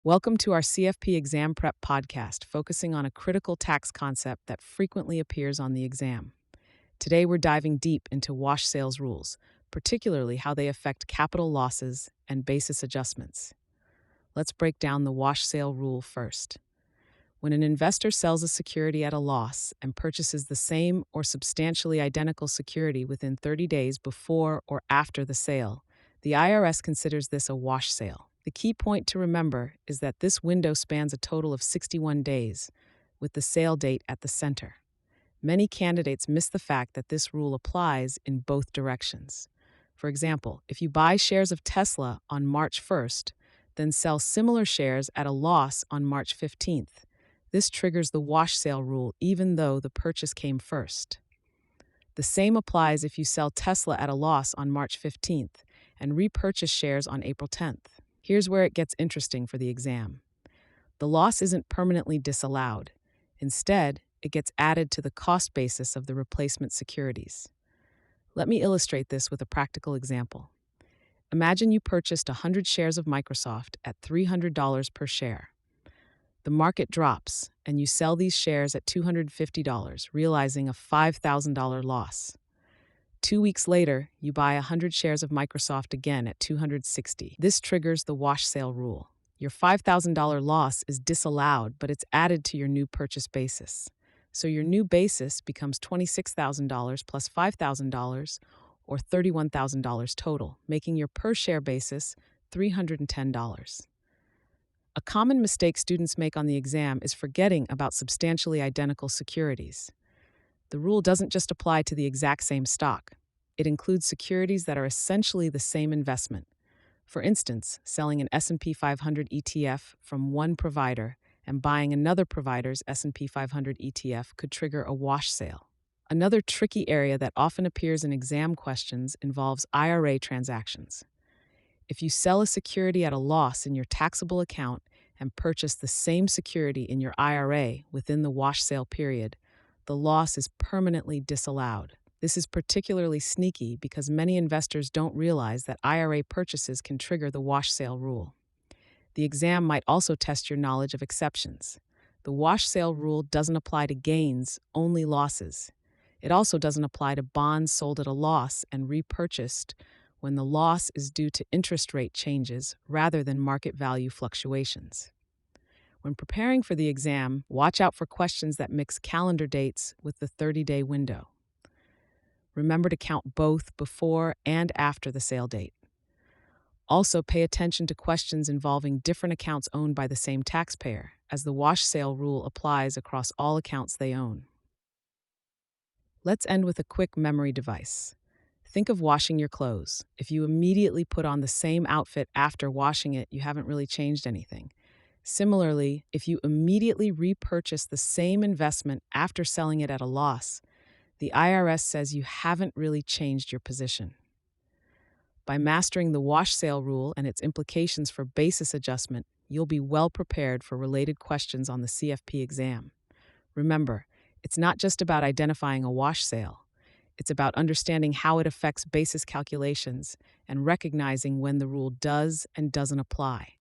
Welcome to our CFP Exam Prep podcast, focusing on a critical tax concept that frequently appears on the exam. Today, we're diving deep into wash sales rules, particularly how they affect capital losses and basis adjustments. Let's break down the wash sale rule first. When an investor sells a security at a loss and purchases the same or substantially identical security within 30 days before or after the sale, the IRS considers this a wash sale. The key point to remember is that this window spans a total of 61 days, with the sale date at the center. Many candidates miss the fact that this rule applies in both directions. For example, if you buy shares of Tesla on March 1st, then sell similar shares at a loss on March 15th, this triggers the wash sale rule even though the purchase came first. The same applies if you sell Tesla at a loss on March 15th and repurchase shares on April 10th. Here's where it gets interesting for the exam. The loss isn't permanently disallowed. Instead, it gets added to the cost basis of the replacement securities. Let me illustrate this with a practical example. Imagine you purchased 100 shares of Microsoft at $300 per share. The market drops, and you sell these shares at $250, realizing a $5,000 loss. 2 weeks later, you buy 100 shares of Microsoft again at $260. This triggers the wash sale rule. Your $5,000 loss is disallowed, but it's added to your new purchase basis. So your new basis becomes $26,000 plus $5,000, or $31,000 total, making your per share basis $310. A common mistake students make on the exam is forgetting about substantially identical securities. The rule doesn't just apply to the exact same stock. It includes securities that are essentially the same investment. For instance, selling an S&P 500 ETF from one provider and buying another provider's S&P 500 ETF could trigger a wash sale. Another tricky area that often appears in exam questions involves IRA transactions. If you sell a security at a loss in your taxable account and purchase the same security in your IRA within the wash sale period, the loss is permanently disallowed. This is particularly sneaky because many investors don't realize that IRA purchases can trigger the wash sale rule. The exam might also test your knowledge of exceptions. The wash sale rule doesn't apply to gains, only losses. It also doesn't apply to bonds sold at a loss and repurchased when the loss is due to interest rate changes rather than market value fluctuations. When preparing for the exam, watch out for questions that mix calendar dates with the 30-day window. Remember to count both before and after the sale date. Also, pay attention to questions involving different accounts owned by the same taxpayer, as the wash sale rule applies across all accounts they own. Let's end with a quick memory device. Think of washing your clothes. If you immediately put on the same outfit after washing it, you haven't really changed anything. Similarly, if you immediately repurchase the same investment after selling it at a loss, the IRS says you haven't really changed your position. By mastering the wash sale rule and its implications for basis adjustment, you'll be well prepared for related questions on the CFP exam. Remember, it's not just about identifying a wash sale. It's about understanding how it affects basis calculations and recognizing when the rule does and doesn't apply.